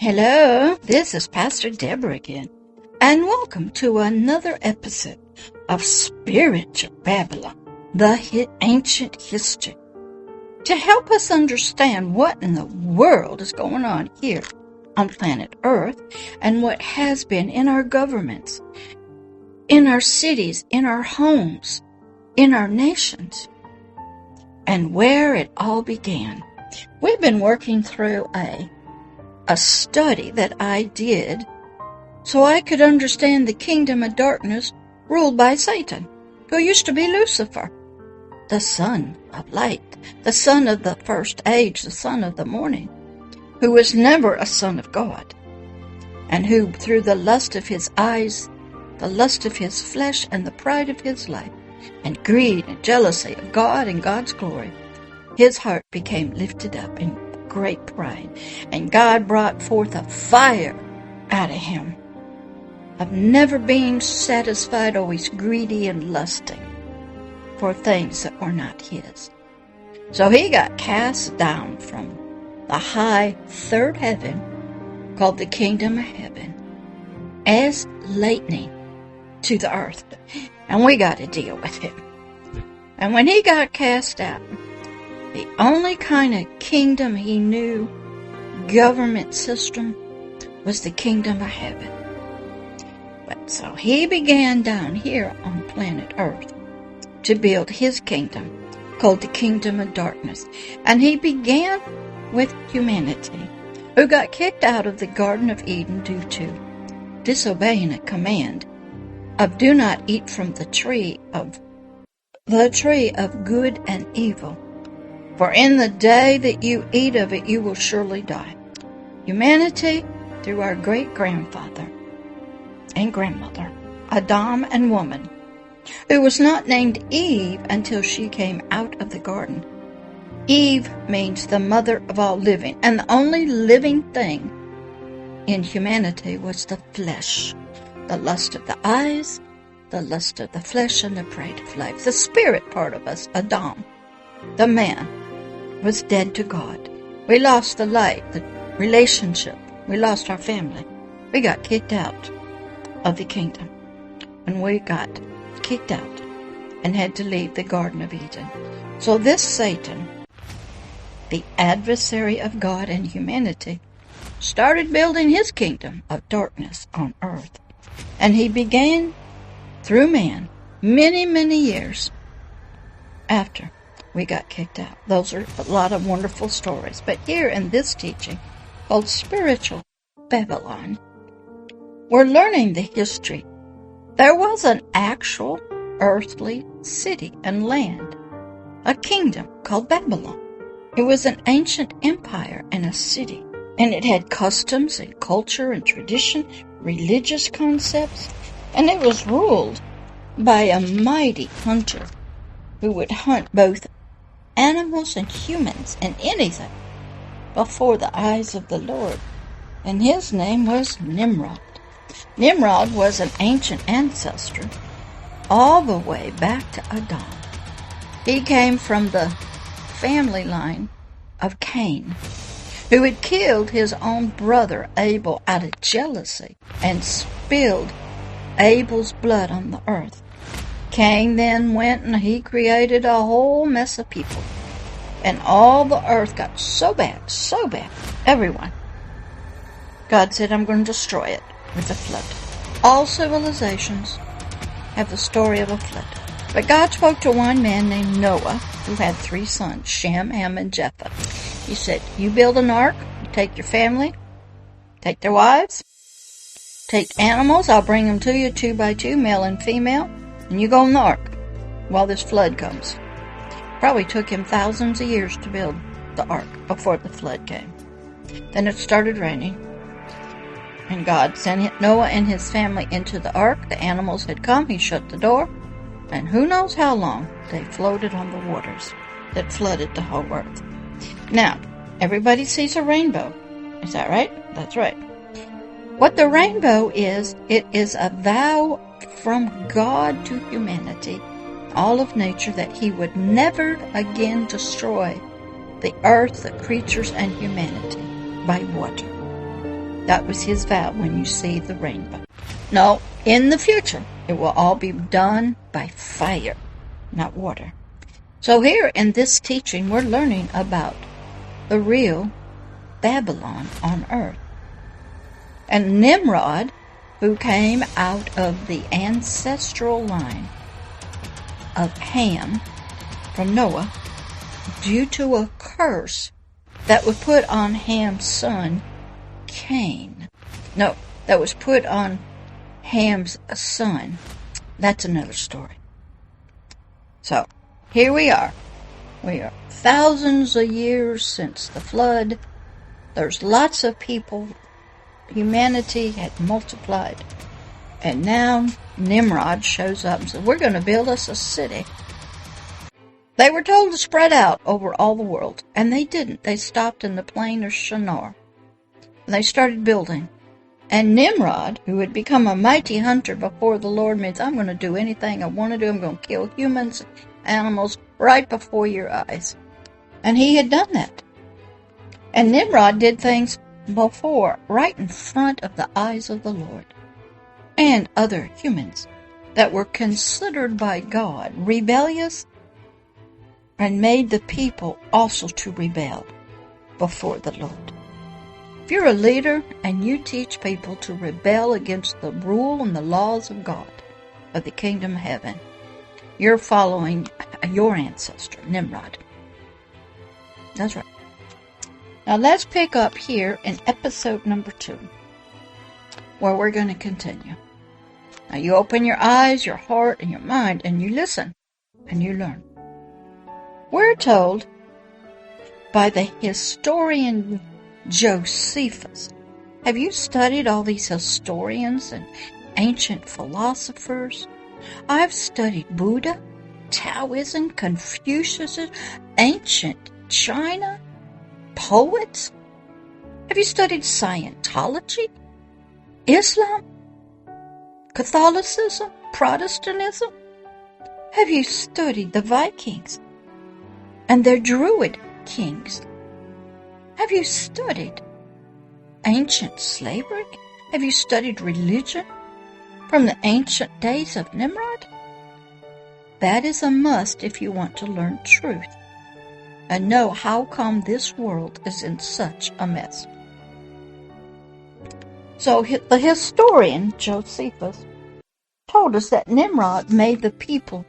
Hello, this is Pastor Deborah again, and welcome to another episode of Spiritual Babylon, the ancient history, to help us understand what in the world is going on here on planet Earth and what has been in our governments, in our cities, in our homes, in our nations, and where it all began. We've been working through a study that I did so I could understand the kingdom of darkness ruled by Satan, who used to be Lucifer, the son of light, the son of the first age, the son of the morning, who was never a son of God, and who, through the lust of his eyes, the lust of his flesh, and the pride of his life, and greed and jealousy of God and God's glory, his heart became lifted up in great pride, and God brought forth a fire out of him of never being satisfied, always greedy and lusting for things that were not his. So he got cast down from the high third heaven, called the kingdom of heaven, as lightning to the earth, and we got to deal with him. And when he got cast out, the only kind of kingdom he knew, government system, was the kingdom of heaven. But so he began down here on planet Earth to build his kingdom, called the kingdom of darkness. And he began with humanity, who got kicked out of the Garden of Eden due to disobeying a command of do not eat from the tree of good and evil. For in the day that you eat of it, you will surely die. Humanity, through our great-grandfather and grandmother, Adam and woman, who was not named Eve until she came out of the garden. Eve means the mother of all living, and the only living thing in humanity was the flesh, the lust of the eyes, the lust of the flesh, and the pride of life. The spirit part of us, Adam, the man, was dead to God. We lost the light, the relationship. We lost our family. We got kicked out of the kingdom. And we got kicked out and had to leave the Garden of Eden. So this Satan, the adversary of God and humanity, started building his kingdom of darkness on earth. And he began through man many, many years after we got kicked out. Those are a lot of wonderful stories. But here in this teaching, called Spiritual Babylon, we're learning the history. There was an actual earthly city and land, a kingdom called Babylon. It was an ancient empire and a city, and it had customs and culture and tradition, religious concepts, and it was ruled by a mighty hunter who would hunt both animals and humans and anything before the eyes of the Lord. And his name was Nimrod. Nimrod was an ancient ancestor all the way back to Adam. He came from the family line of Cain, who had killed his own brother Abel out of jealousy and spilled Abel's blood on the earth. Cain then went and he created a whole mess of people. And all the earth got so bad, everyone. God said, I'm going to destroy it with a flood. All civilizations have the story of a flood. But God spoke to one man named Noah, who had 3 sons, Shem, Ham, and Japheth. He said, you build an ark, you take your family, take their wives, take animals, I'll bring them to you 2 by 2, male and female, and you go on the ark while this flood comes. Probably took him thousands of years to build the ark before the flood came. Then it started raining, and God sent Noah and his family into the ark. The animals had come, he shut the door, and who knows how long they floated on the waters that flooded the whole earth. Now, everybody sees a rainbow. Is that right? That's right. What the rainbow is, it is a vow from God to humanity, all of nature, that he would never again destroy the earth, the creatures, and humanity by water. That was his vow when you see the rainbow. No, in the future, it will all be done by fire, not water. So here in this teaching, we're learning about the real Babylon on earth. And Nimrod, who came out of the ancestral line of Ham from Noah, due to a curse that was put on Ham's son, Cain. No, that was put on Ham's son. That's another story. So, here we are. We are thousands of years since the flood. There's lots of people. Humanity had multiplied. And now Nimrod shows up and says, we're going to build us a city. They were told to spread out over all the world, and they didn't. They stopped in the plain of Shinar. And they started building. And Nimrod, who had become a mighty hunter before the Lord, means I'm going to do anything I want to do. I'm going to kill humans, animals, right before your eyes. And he had done that. And Nimrod did things before, right in front of the eyes of the Lord and other humans that were considered by God rebellious, and made the people also to rebel before the Lord. If you're a leader and you teach people to rebel against the rule and the laws of God, of the kingdom of heaven, you're following your ancestor, Nimrod. That's right. Now let's pick up here in episode number 2, where we're going to continue. Now you open your eyes, your heart, and your mind, and you listen, and you learn. We're told by the historian Josephus. Have you studied all these historians and ancient philosophers? I've studied Buddha, Taoism, Confucius, ancient China, poets. Have you studied Scientology, Islam, Catholicism, Protestantism? Have you studied the Vikings and their Druid kings? Have you studied ancient slavery? Have you studied religion from the ancient days of Nimrod? That is a must if you want to learn truth and know how come this world is in such a mess. So the historian Josephus told us that Nimrod made the people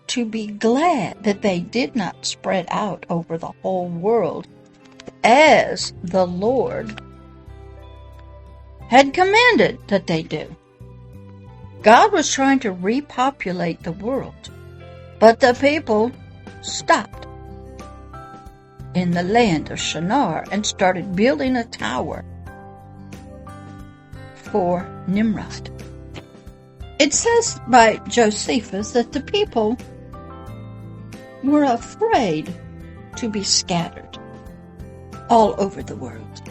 to be glad that they did not spread out over the whole world as the Lord had commanded that they do. God was trying to repopulate the world, but the people stopped in the land of Shinar and started building a tower for Nimrod. It says by Josephus that the people were afraid to be scattered all over the world,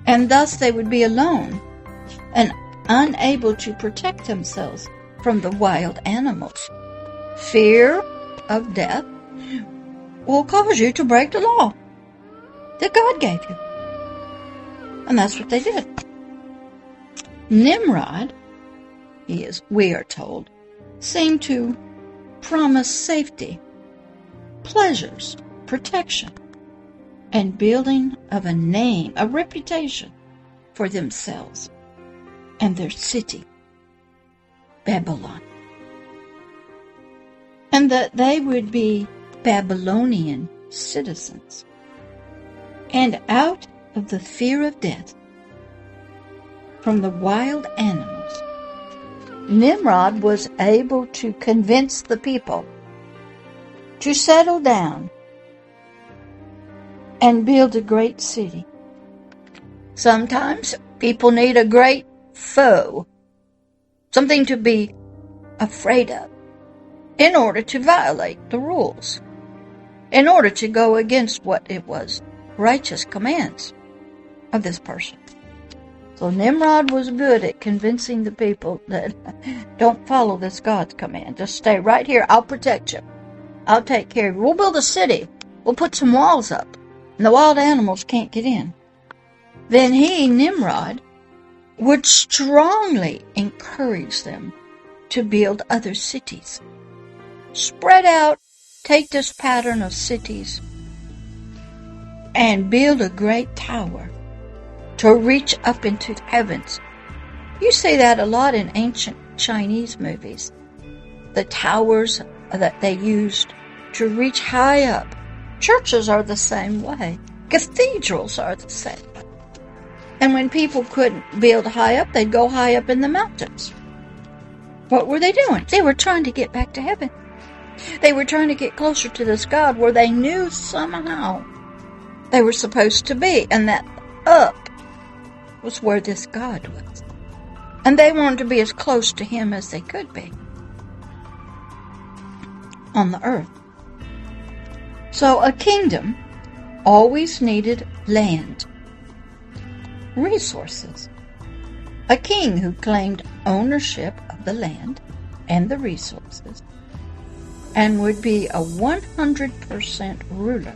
and thus they would be alone and unable to protect themselves from the wild animals. Fear of death will cause you to break the law that God gave you. And that's what they did. Nimrod, we are told, seemed to promise safety, pleasures, protection, and building of a name, a reputation for themselves and their city, Babylon. And that they would be Babylonian citizens. And out of the fear of death from the wild animals, Nimrod was able to convince the people to settle down and build a great city. Sometimes people need a great foe, something to be afraid of, in order to violate the rules, in order to go against what it was righteous commands of this person. So Nimrod was good at convincing the people that don't follow this God's command. Just stay right here. I'll protect you. I'll take care of you. We'll build a city. We'll put some walls up. and the wild animals can't get in, then he, Nimrod, would strongly encourage them to build other cities. Spread out, take this pattern of cities, and build a great tower to reach up into the heavens. You see that a lot in ancient Chinese movies. The towers that they used to reach high up. Churches are the same way. Cathedrals are the same way. And when people couldn't build high up, they'd go high up in the mountains. What were they doing? They were trying to get back to heaven. They were trying to get closer to this God where they knew somehow they were supposed to be. And that up was where this God was. And they wanted to be as close to him as they could be on the earth. So a kingdom always needed land, resources. A king who claimed ownership of the land and the resources and would be a 100% ruler,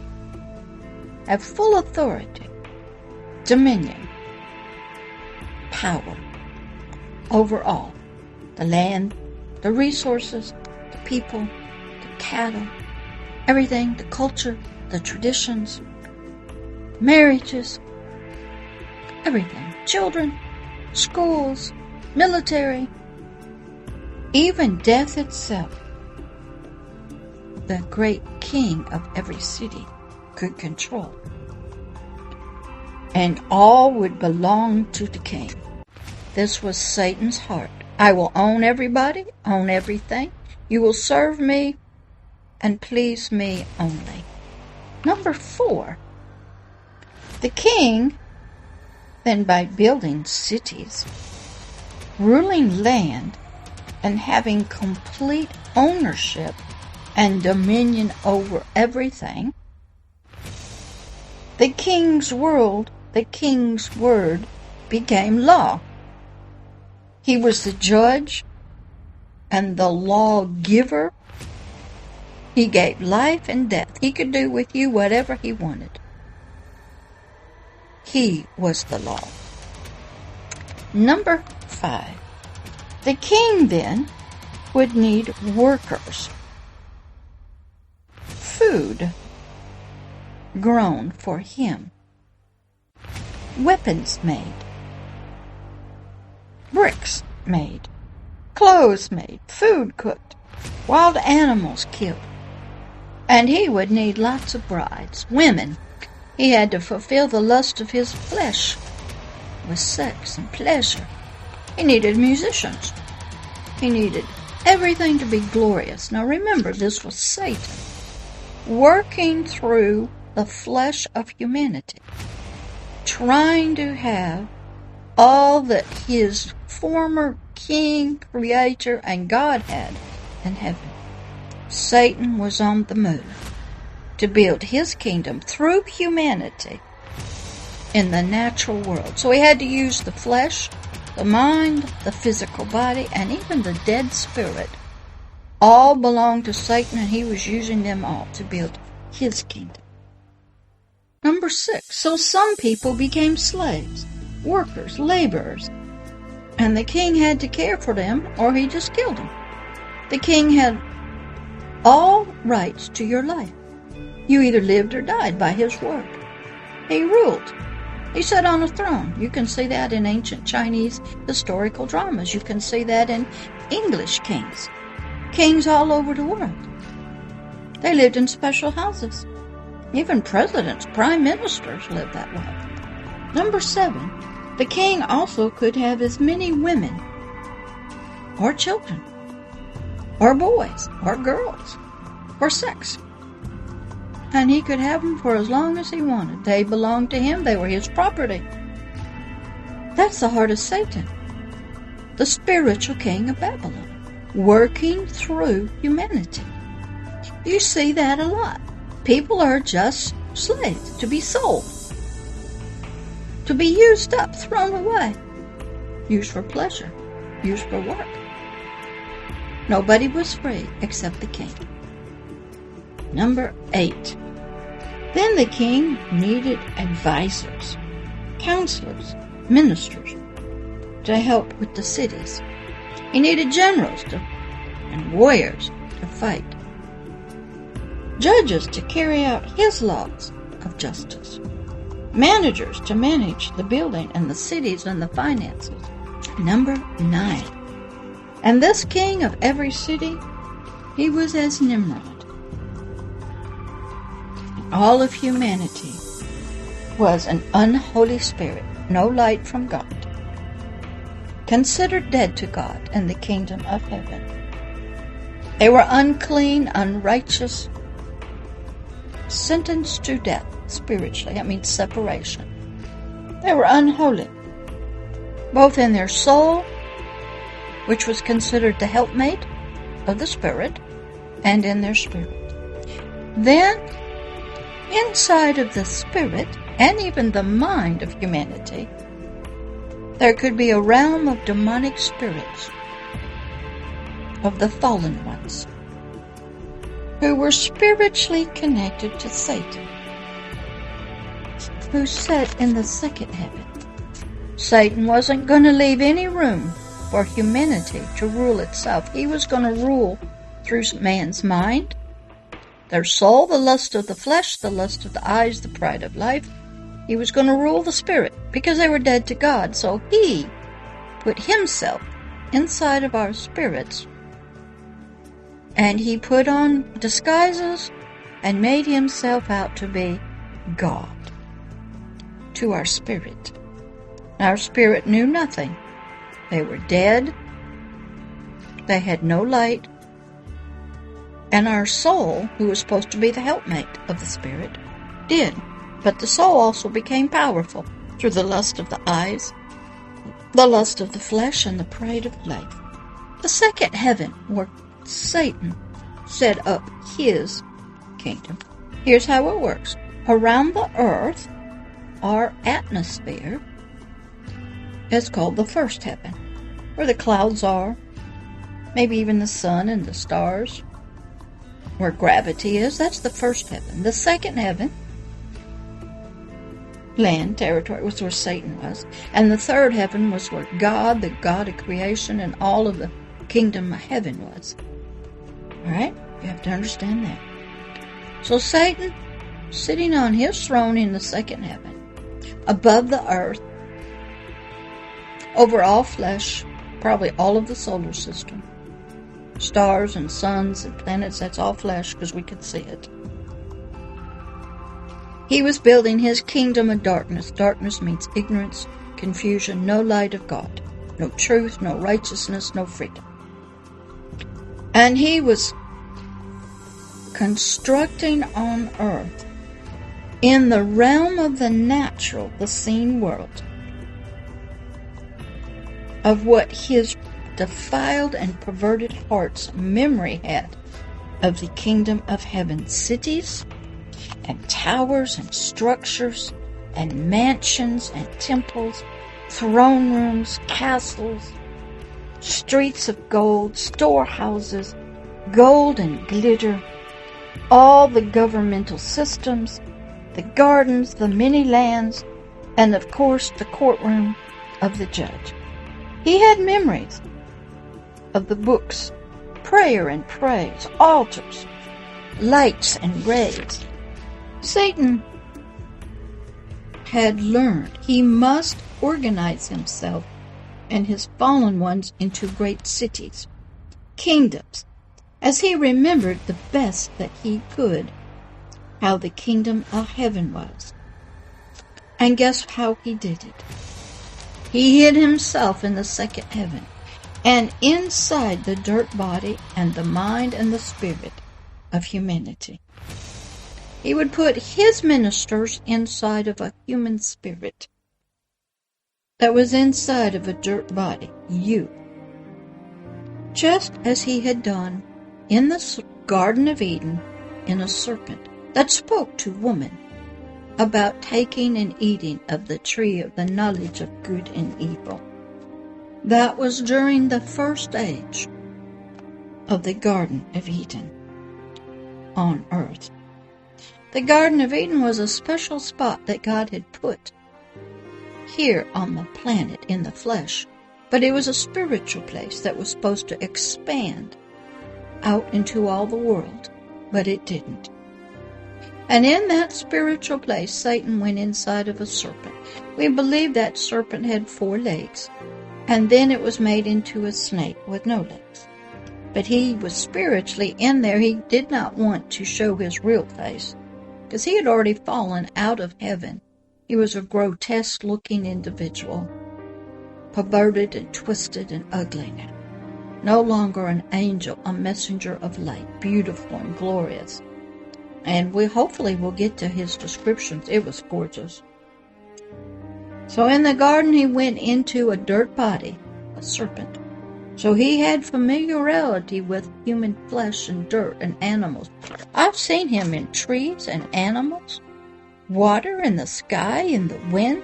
have full authority, dominion, power over all. The land, the resources, the people, the cattle, everything, the culture, the traditions, marriages, everything. Children, schools, military, even death itself. The great king of every city could control. And all would belong to the king. This was Satan's heart. I will own everybody, own everything. You will serve me and please me only. Number 4. The king, then by building cities, ruling land, and having complete ownership and dominion over everything, the king's world, the king's word became law. He was the judge and the lawgiver. He gave life and death. He could do with you whatever he wanted. He was the law. Number 5. The king then would need workers. Food grown for him. Weapons made. Bricks made. Clothes made. Food cooked. Wild animals killed. And he would need lots of brides, women. He had to fulfill the lust of his flesh with sex and pleasure. He needed musicians. He needed everything to be glorious. Now remember, this was Satan working through the flesh of humanity, trying to have all that his former king, creator, and God had in heaven. Satan was on the move to build his kingdom through humanity in the natural world. So he had to use the flesh, the mind, the physical body, and even the dead spirit. All belonged to Satan, and he was using them all to build his kingdom. Number 6. So some people became slaves, workers, laborers, and the king had to care for them or he just killed them. The king had all rights to your life. You either lived or died by his word. He ruled. He sat on a throne. You can see that in ancient Chinese historical dramas. You can see that in English kings. Kings all over the world. They lived in special houses. Even presidents, prime ministers lived that way. Number 7. The king also could have as many women or children or boys or girls or sex. And he could have them for as long as he wanted. They belonged to him. They were his property. That's the heart of Satan, the spiritual king of Babylon, working through humanity. You see that a lot. People are just slaves to be sold, to be used up, thrown away, used for pleasure, used for work. Nobody was free except the king. Number 8. Then the king needed advisors, counselors, ministers to help with the cities. He needed generals and warriors to fight, judges to carry out his laws of justice, managers to manage the building and the cities and the finances. Number 9. And this king of every city, he was as Nimrod. All of humanity was an unholy spirit, no light from God, considered dead to God in the kingdom of heaven. They were unclean, unrighteous, sentenced to death spiritually. That means separation. They were unholy, both in their soul, which was considered the helpmate of the spirit, and in their spirit. Then, inside of the spirit, and even the mind of humanity, there could be a realm of demonic spirits, of the fallen ones, who were spiritually connected to Satan, who sat in the second heaven. Satan wasn't going to leave any room for humanity to rule itself. He was going to rule through man's mind, their soul, the lust of the flesh, the lust of the eyes, the pride of life. He was going to rule the spirit because they were dead to God. So he put himself inside of our spirits, and he put on disguises and made himself out to be God to our spirit. Our spirit knew nothing. They were dead. They had no light. And our soul, who was supposed to be the helpmate of the spirit, did. But the soul also became powerful through the lust of the eyes, the lust of the flesh, and the pride of life. The second heaven, where Satan set up his kingdom. Here's how it works. Around the earth, our atmosphere is called the first heaven, where the clouds are, maybe even the sun and the stars, where gravity is. That's the first heaven. The second heaven, land, territory, was where Satan was. And the third heaven was where God, the God of creation, and all of the kingdom of heaven was. All right? You have to understand that. So Satan, sitting on his throne in the second heaven, above the earth, over all flesh, probably all of the solar system, stars and suns and planets, that's all flesh because we could see it. He was building his kingdom of darkness. Darkness means ignorance, confusion, no light of God, no truth, no righteousness, no freedom. And he was constructing on earth, in the realm of the natural, the seen world, of what his defiled and perverted heart's memory had of the kingdom of heaven. Cities and towers and structures and mansions and temples, throne rooms, castles, streets of gold, storehouses, gold and glitter, all the governmental systems, the gardens, the many lands, and of course the courtroom of the judge. He had memories of the books, prayer and praise, altars, lights and rays. Satan had learned he must organize himself and his fallen ones into great cities, kingdoms, as he remembered the best that he could how the kingdom of heaven was. And guess how he did it? He hid himself in the second heaven, and inside the dirt body and the mind and the spirit of humanity. He would put his ministers inside of a human spirit that was inside of a dirt body, you. Just as he had done in the Garden of Eden in a serpent that spoke to woman about taking and eating of the tree of the knowledge of good and evil. That was during the first age of the Garden of Eden on earth. The Garden of Eden was a special spot that God had put here on the planet in the flesh, but it was a spiritual place that was supposed to expand out into all the world, but it didn't. And in that spiritual place, Satan went inside of a serpent. We believe that serpent had 4 legs, and then it was made into a snake with no legs. But he was spiritually in there. He did not want to show his real face, because he had already fallen out of heaven. He was a grotesque-looking individual, perverted and twisted and ugly now. No longer an angel, a messenger of light, beautiful and glorious. And we hopefully will get to his descriptions. It was gorgeous. So in the garden he went into a dirt body, a serpent. So he had familiarity with human flesh and dirt and animals. I've seen him in trees and animals, water and the sky and the wind.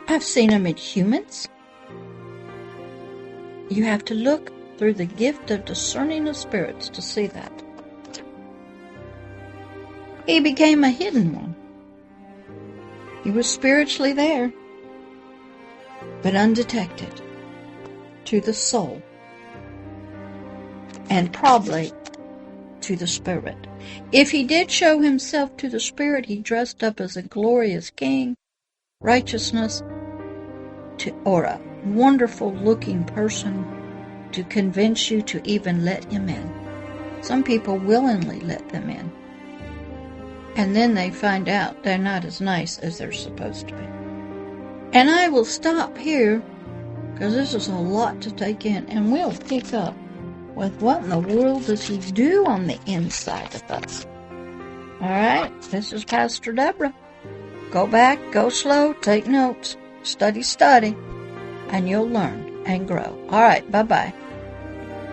I've seen him in humans. You have to look through the gift of discerning of spirits to see that. He became a hidden one. He was spiritually there, but undetected to the soul, and probably to the spirit. If he did show himself to the spirit, he dressed up as a glorious king, righteousness, or a wonderful-looking person to convince you to even let him in. Some people willingly let them in, and then they find out they're not as nice as they're supposed to be. And I will stop here, because this is a lot to take in, and we'll pick up with what in the world does he do on the inside of us. All right, this is Pastor Deborah. Go back, go slow, take notes, study, and you'll learn and grow. All right, bye-bye.